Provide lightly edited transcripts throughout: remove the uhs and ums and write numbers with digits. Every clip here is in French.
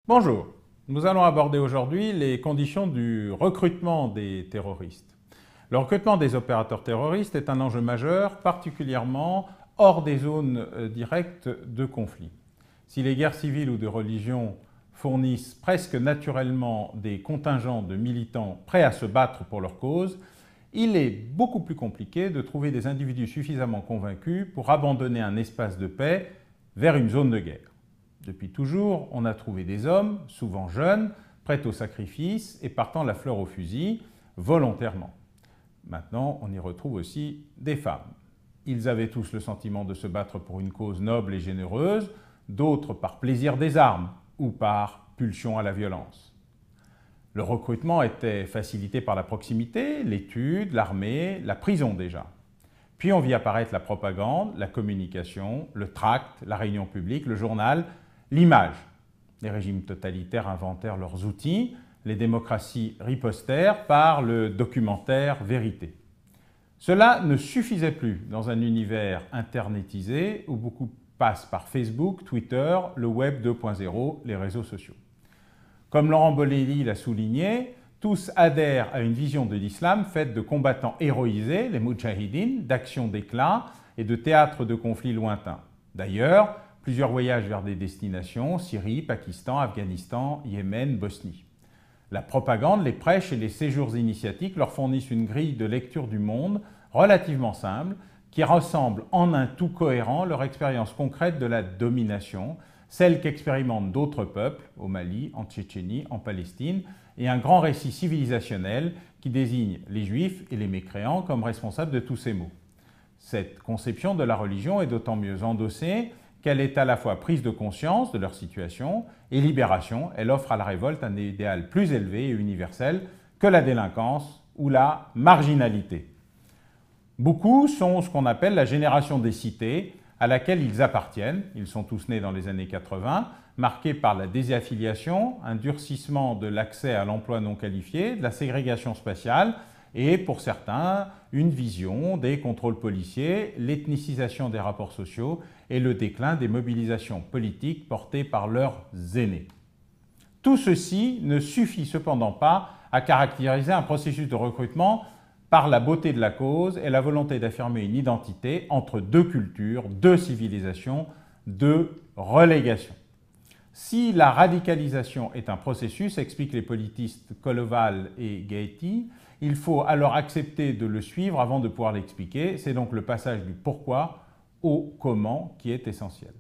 Bonjour, nous allons aborder aujourd'hui les conditions du recrutement des terroristes. Le recrutement des opérateurs terroristes est un enjeu majeur, particulièrement hors des zones directes de conflit. Si les guerres civiles ou de religion fournissent presque naturellement des contingents de militants prêts à se battre pour leur cause, il est beaucoup plus compliqué de trouver des individus suffisamment convaincus pour abandonner un espace de paix vers une zone de guerre. Depuis toujours, on a trouvé des hommes, souvent jeunes, prêts au sacrifice et partant la fleur au fusil, volontairement. Maintenant, on y retrouve aussi des femmes. Ils avaient tous le sentiment de se battre pour une cause noble et généreuse, d'autres par plaisir des armes ou par pulsion à la violence. Le recrutement était facilité par la proximité, l'étude, l'armée, la prison déjà. Puis on vit apparaître la propagande, la communication, le tract, la réunion publique, le journal, l'image. Les régimes totalitaires inventèrent leurs outils, les démocraties ripostèrent par le documentaire vérité. Cela ne suffisait plus dans un univers internetisé où beaucoup passe par Facebook, Twitter, le web 2.0, les réseaux sociaux. Comme Laurent Bolelli l'a souligné, tous adhèrent à une vision de l'islam faite de combattants héroïsés, les moudjahidines, d'actions d'éclat et de théâtres de conflits lointains. D'ailleurs, plusieurs voyages vers des destinations, Syrie, Pakistan, Afghanistan, Yémen, Bosnie. La propagande, les prêches et les séjours initiatiques leur fournissent une grille de lecture du monde relativement simple qui ressemble en un tout cohérent leur expérience concrète de la domination, celle qu'expérimentent d'autres peuples, au Mali, en Tchétchénie, en Palestine, et un grand récit civilisationnel qui désigne les juifs et les mécréants comme responsables de tous ces maux. Cette conception de la religion est d'autant mieux endossée qu'elle est à la fois prise de conscience de leur situation et libération. Elle offre à la révolte un idéal plus élevé et universel que la délinquance ou la marginalité. Beaucoup sont ce qu'on appelle la génération des cités, à laquelle ils appartiennent. Ils sont tous nés dans les années 80, marqués par la désaffiliation, un durcissement de l'accès à l'emploi non qualifié, de la ségrégation spatiale et, pour certains, une vision des contrôles policiers, l'ethnicisation des rapports sociaux et le déclin des mobilisations politiques portées par leurs aînés. Tout ceci ne suffit cependant pas à caractériser un processus de recrutement par la beauté de la cause et la volonté d'affirmer une identité entre deux cultures, deux civilisations, deux relégations. Si la radicalisation est un processus, expliquent les politistes Koloval et Gaety, il faut alors accepter de le suivre avant de pouvoir l'expliquer. C'est donc le passage du pourquoi au comment qui est essentiel.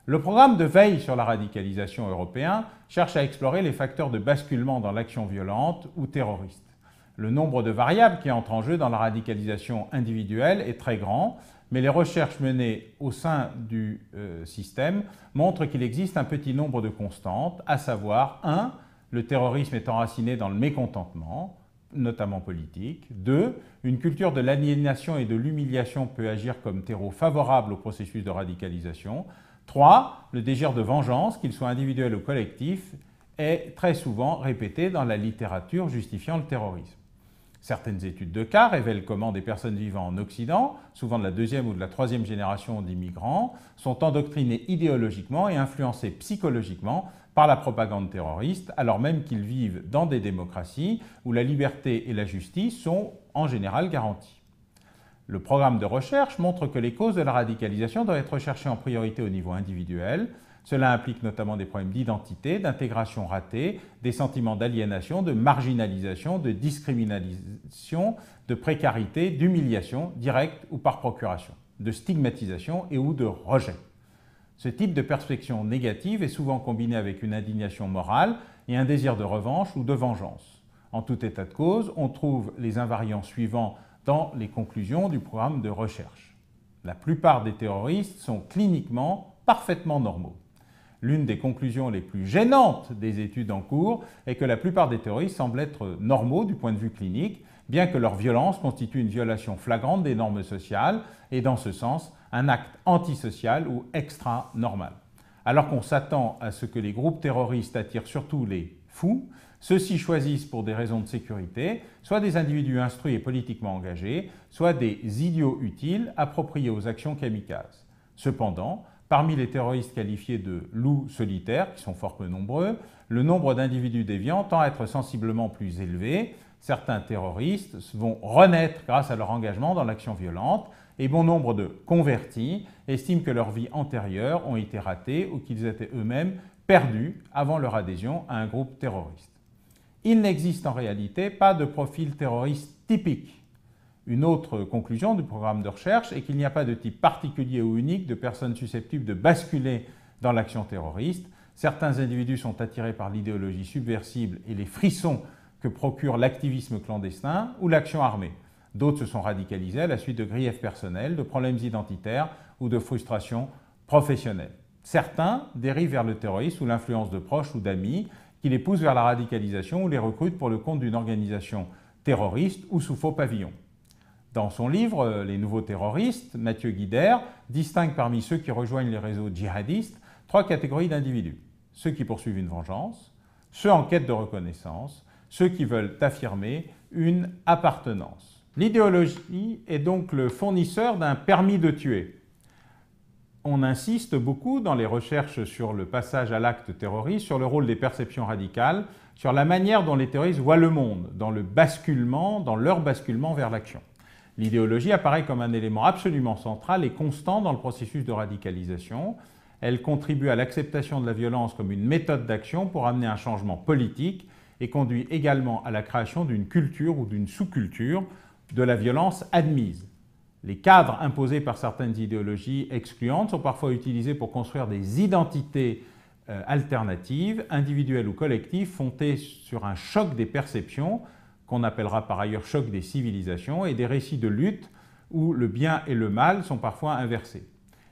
Le programme de veille sur la radicalisation européen cherche à explorer les facteurs de basculement dans l'action violente ou terroriste. Le nombre de variables qui entrent en jeu dans la radicalisation individuelle est très grand, mais les recherches menées au sein du système montrent qu'il existe un petit nombre de constantes, à savoir 1. Le terrorisme est enraciné dans le mécontentement, notamment politique. 2. Une culture de l'aliénation et de l'humiliation peut agir comme terreau favorable au processus de radicalisation. 3. Le désir de vengeance, qu'il soit individuel ou collectif, est très souvent répété dans la littérature justifiant le terrorisme. Certaines études de cas révèlent comment des personnes vivant en Occident, souvent de la deuxième ou de la troisième génération d'immigrants, sont endoctrinées idéologiquement et influencées psychologiquement par la propagande terroriste, alors même qu'ils vivent dans des démocraties où la liberté et la justice sont en général garanties. Le programme de recherche montre que les causes de la radicalisation doivent être recherchées en priorité au niveau individuel. Cela implique notamment des problèmes d'identité, d'intégration ratée, des sentiments d'aliénation, de marginalisation, de discrimination, de précarité, d'humiliation, directe ou par procuration, de stigmatisation et ou de rejet. Ce type de perspective négative est souvent combiné avec une indignation morale et un désir de revanche ou de vengeance. En tout état de cause, on trouve les invariants suivants dans les conclusions du programme de recherche. La plupart des terroristes sont cliniquement parfaitement normaux. L'une des conclusions les plus gênantes des études en cours est que la plupart des terroristes semblent être normaux du point de vue clinique, bien que leur violence constitue une violation flagrante des normes sociales et, dans ce sens, un acte antisocial ou extra-normal. Alors qu'on s'attend à ce que les groupes terroristes attirent surtout les fous, ceux-ci choisissent pour des raisons de sécurité soit des individus instruits et politiquement engagés, soit des idiots utiles appropriés aux actions kamikazes. Cependant, Parmi les terroristes qualifiés de loups solitaires, qui sont fort peu nombreux, le nombre d'individus déviants tend à être sensiblement plus élevé. Certains terroristes vont renaître grâce à leur engagement dans l'action violente et bon nombre de convertis estiment que leurs vies antérieures ont été ratées ou qu'ils étaient eux-mêmes perdus avant leur adhésion à un groupe terroriste. Il n'existe en réalité pas de profil terroriste typique. Une autre conclusion du programme de recherche est qu'il n'y a pas de type particulier ou unique de personnes susceptibles de basculer dans l'action terroriste. Certains individus sont attirés par l'idéologie subversible et les frissons que procure l'activisme clandestin ou l'action armée. D'autres se sont radicalisés à la suite de griefs personnels, de problèmes identitaires ou de frustrations professionnelles. Certains dérivent vers le terrorisme sous l'influence de proches ou d'amis qui les poussent vers la radicalisation ou les recrutent pour le compte d'une organisation terroriste ou sous faux pavillon. Dans son livre « Les nouveaux terroristes », Mathieu Guider distingue parmi ceux qui rejoignent les réseaux djihadistes 3 catégories d'individus. Ceux qui poursuivent une vengeance, ceux en quête de reconnaissance, ceux qui veulent affirmer une appartenance. L'idéologie est donc le fournisseur d'un permis de tuer. On insiste beaucoup dans les recherches sur le passage à l'acte terroriste, sur le rôle des perceptions radicales, sur la manière dont les terroristes voient le monde, dans leur basculement vers l'action. L'idéologie apparaît comme un élément absolument central et constant dans le processus de radicalisation. Elle contribue à l'acceptation de la violence comme une méthode d'action pour amener un changement politique et conduit également à la création d'une culture ou d'une sous-culture de la violence admise. Les cadres imposés par certaines idéologies excluantes sont parfois utilisés pour construire des identités alternatives, individuelles ou collectives, fondées sur un choc des perceptions, qu'on appellera par ailleurs choc des civilisations, et des récits de lutte où le bien et le mal sont parfois inversés.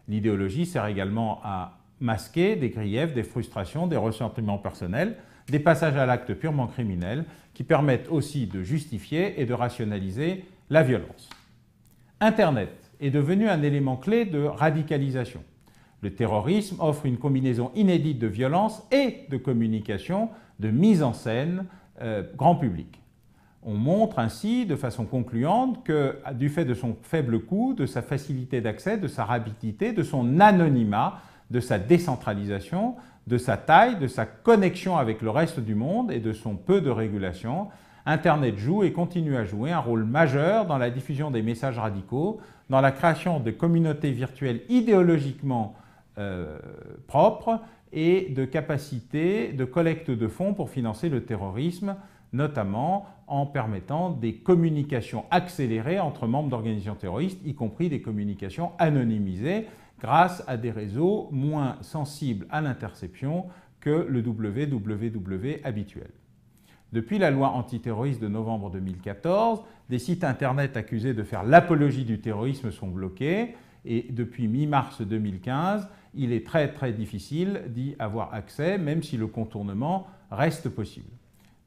L'idéologie sert également à masquer des griefs, des frustrations, des ressentiments personnels, des passages à l'acte purement criminel qui permettent aussi de justifier et de rationaliser la violence. Internet est devenu un élément clé de radicalisation. Le terrorisme offre une combinaison inédite de violence et de communication, de mise en scène grand public. On montre ainsi de façon concluante que, du fait de son faible coût, de sa facilité d'accès, de sa rapidité, de son anonymat, de sa décentralisation, de sa taille, de sa connexion avec le reste du monde et de son peu de régulation, Internet joue et continue à jouer un rôle majeur dans la diffusion des messages radicaux, dans la création de communautés virtuelles idéologiquement propres et de capacités de collecte de fonds pour financer le terrorisme, notamment en permettant des communications accélérées entre membres d'organisations terroristes, y compris des communications anonymisées, grâce à des réseaux moins sensibles à l'interception que le www habituel. Depuis la loi antiterroriste de novembre 2014, des sites internet accusés de faire l'apologie du terrorisme sont bloqués et depuis mi-mars 2015, il est très difficile d'y avoir accès, même si le contournement reste possible.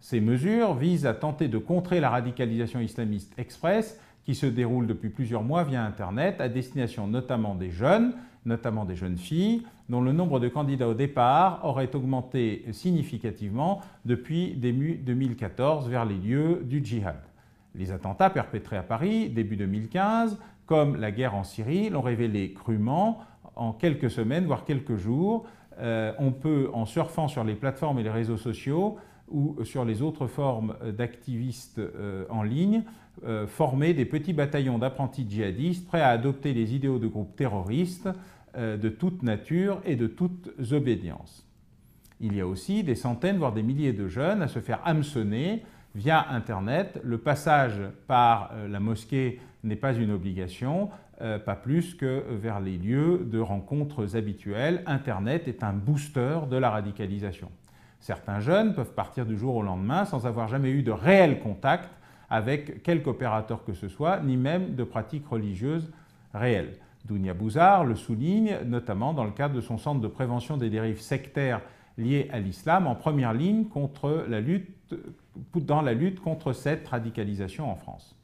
Ces mesures visent à tenter de contrer la radicalisation islamiste express qui se déroule depuis plusieurs mois via Internet à destination notamment des jeunes filles, dont le nombre de candidats au départ aurait augmenté significativement depuis début 2014 vers les lieux du djihad. Les attentats perpétrés à Paris début 2015, comme la guerre en Syrie, l'ont révélé crûment en quelques semaines, voire quelques jours. On peut, en surfant sur les plateformes et les réseaux sociaux ou sur les autres formes d'activistes en ligne, former des petits bataillons d'apprentis djihadistes prêts à adopter les idéaux de groupes terroristes de toute nature et de toute obédience. Il y a aussi des centaines, voire des milliers de jeunes à se faire hameçonner via Internet. Le passage par la mosquée n'est pas une obligation, pas plus que vers les lieux de rencontres habituelles. Internet est un booster de la radicalisation. Certains jeunes peuvent partir du jour au lendemain sans avoir jamais eu de réel contact avec quelque opérateur que ce soit, ni même de pratiques religieuses réelles. Dounia Bouzar le souligne notamment dans le cadre de son centre de prévention des dérives sectaires liées à l'islam, en première ligne dans la lutte contre cette radicalisation en France.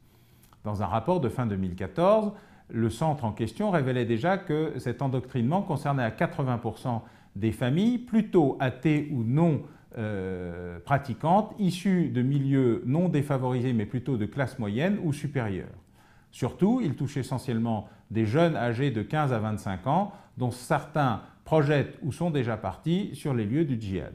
Dans un rapport de fin 2014, le centre en question révélait déjà que cet endoctrinement concernait à 80% des familles, plutôt athées ou non pratiquantes, issues de milieux non défavorisés mais plutôt de classe moyenne ou supérieure. Surtout, il touche essentiellement des jeunes âgés de 15 à 25 ans, dont certains projettent ou sont déjà partis sur les lieux du djihad.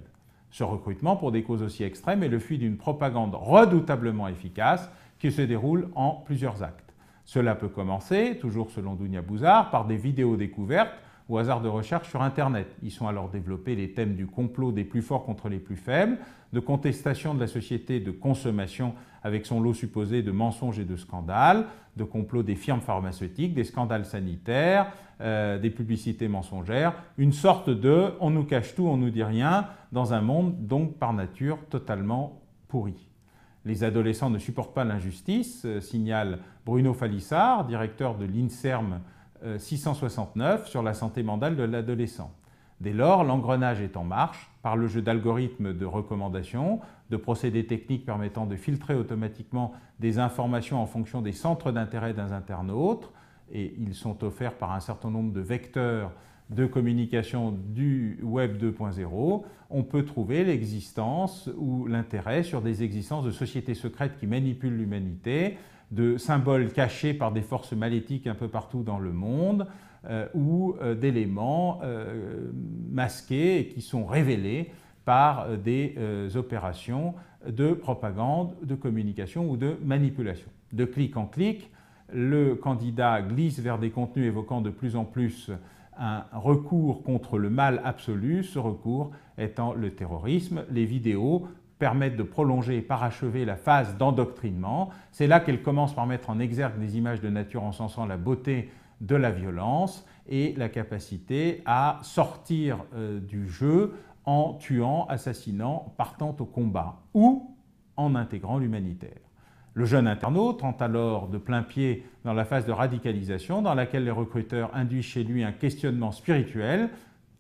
Ce recrutement pour des causes aussi extrêmes est le fruit d'une propagande redoutablement efficace qui se déroule en plusieurs actes. Cela peut commencer, toujours selon Dounia Bouzar, par des vidéos découvertes au hasard de recherche sur Internet. Ils sont alors développés les thèmes du complot des plus forts contre les plus faibles, de contestation de la société de consommation avec son lot supposé de mensonges et de scandales, de complots des firmes pharmaceutiques, des scandales sanitaires, des publicités mensongères, une sorte de « on nous cache tout, on nous dit rien » dans un monde donc par nature totalement pourri. Les adolescents ne supportent pas l'injustice, signale Bruno Falissard, directeur de l'INSERM 669 sur la santé mentale de l'adolescent. Dès lors, l'engrenage est en marche par le jeu d'algorithmes de recommandation, de procédés techniques permettant de filtrer automatiquement des informations en fonction des centres d'intérêt d'un internaute, et ils sont offerts par un certain nombre de vecteurs de communication du Web 2.0, on peut trouver l'existence ou l'intérêt sur des existences de sociétés secrètes qui manipulent l'humanité, de symboles cachés par des forces maléfiques un peu partout dans le monde, ou d'éléments masqués et qui sont révélés par des opérations de propagande, de communication ou de manipulation. De clic en clic, le candidat glisse vers des contenus évoquant de plus en plus un recours contre le mal absolu, ce recours étant le terrorisme. Les vidéos permettent de prolonger et parachever la phase d'endoctrinement. C'est là qu'elle commence par mettre en exergue des images de nature encensant la beauté de la violence et la capacité à sortir du jeu en tuant, assassinant, partant au combat ou en intégrant l'humanitaire. Le jeune internaute entre alors de plein pied dans la phase de radicalisation dans laquelle les recruteurs induisent chez lui un questionnement spirituel,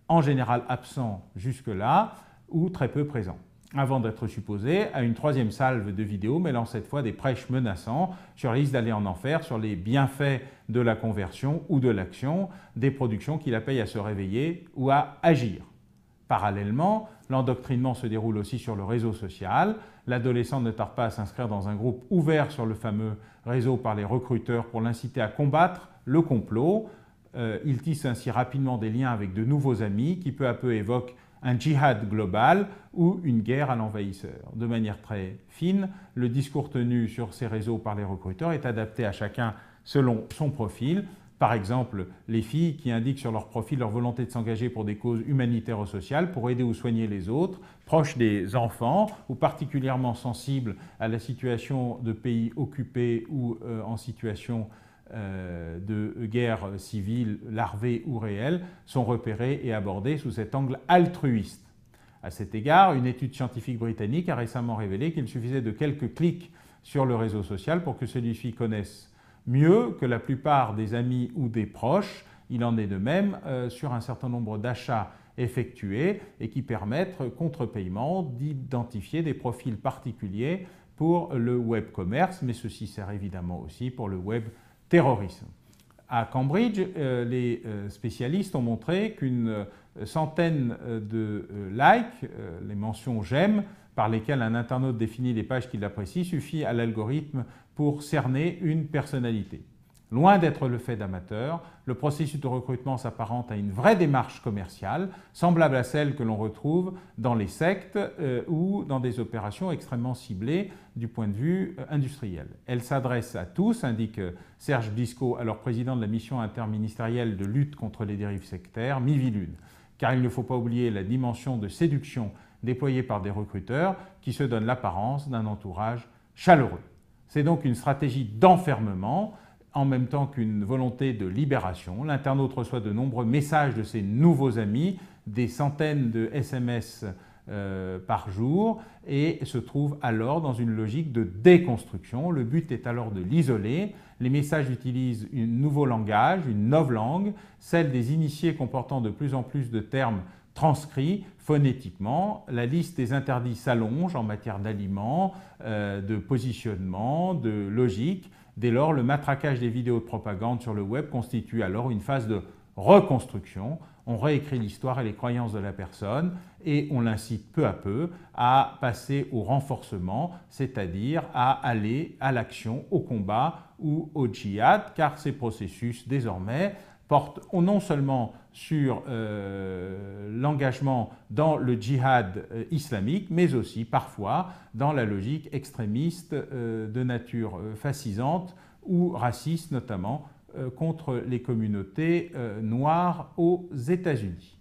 en général absent jusque-là ou très peu présent, avant d'être supposé à une troisième salve de vidéos mêlant cette fois des prêches menaçants sur les risques d'aller en enfer, sur les bienfaits de la conversion ou de l'action, des productions qui l'appellent à se réveiller ou à agir. Parallèlement, l'endoctrinement se déroule aussi sur le réseau social. L'adolescent ne tarde pas à s'inscrire dans un groupe ouvert sur le fameux réseau par les recruteurs pour l'inciter à combattre le complot. Il tisse ainsi rapidement des liens avec de nouveaux amis qui peu à peu évoquent un djihad global ou une guerre à l'envahisseur. De manière très fine, le discours tenu sur ces réseaux par les recruteurs est adapté à chacun selon son profil. Par exemple, les filles qui indiquent sur leur profil leur volonté de s'engager pour des causes humanitaires ou sociales, pour aider ou soigner les autres, proches des enfants ou particulièrement sensibles à la situation de pays occupés ou en situation de guerre civile larvée ou réelle, sont repérées et abordées sous cet angle altruiste. À cet égard, une étude scientifique britannique a récemment révélé qu'il suffisait de quelques clics sur le réseau social pour que celui-ci connaisse mieux que la plupart des amis ou des proches. Il en est de même sur un certain nombre d'achats effectués et qui permettent, contre paiement, d'identifier des profils particuliers pour le web commerce, mais ceci sert évidemment aussi pour le web terrorisme. À Cambridge, les spécialistes ont montré qu'une centaine de likes, les mentions « j'aime », par lesquelles un internaute définit les pages qu'il apprécie, suffit à l'algorithme pour cerner une personnalité. Loin d'être le fait d'amateurs, le processus de recrutement s'apparente à une vraie démarche commerciale, semblable à celle que l'on retrouve dans les sectes ou dans des opérations extrêmement ciblées du point de vue industriel. Elle s'adresse à tous, indique Serge Blisco, alors président de la mission interministérielle de lutte contre les dérives sectaires, Miviludes, car il ne faut pas oublier la dimension de séduction déployée par des recruteurs qui se donnent l'apparence d'un entourage chaleureux. C'est donc une stratégie d'enfermement en même temps qu'une volonté de libération. L'internaute reçoit de nombreux messages de ses nouveaux amis, des centaines de SMS par jour et se trouve alors dans une logique de déconstruction. Le but est alors de l'isoler. Les messages utilisent un nouveau langage, une novlangue, celle des initiés comportant de plus en plus de termes transcrits phonétiquement. La liste des interdits s'allonge en matière d'aliments, de positionnement, de logique. Dès lors, le matraquage des vidéos de propagande sur le web constitue alors une phase de reconstruction. On réécrit l'histoire et les croyances de la personne et on l'incite peu à peu à passer au renforcement, c'est-à-dire à aller à l'action, au combat ou au djihad, car ces processus désormais portent non seulement sur l'engagement dans le djihad islamique, mais aussi parfois dans la logique extrémiste de nature fascisante ou raciste, notamment contre les communautés noires aux États-Unis.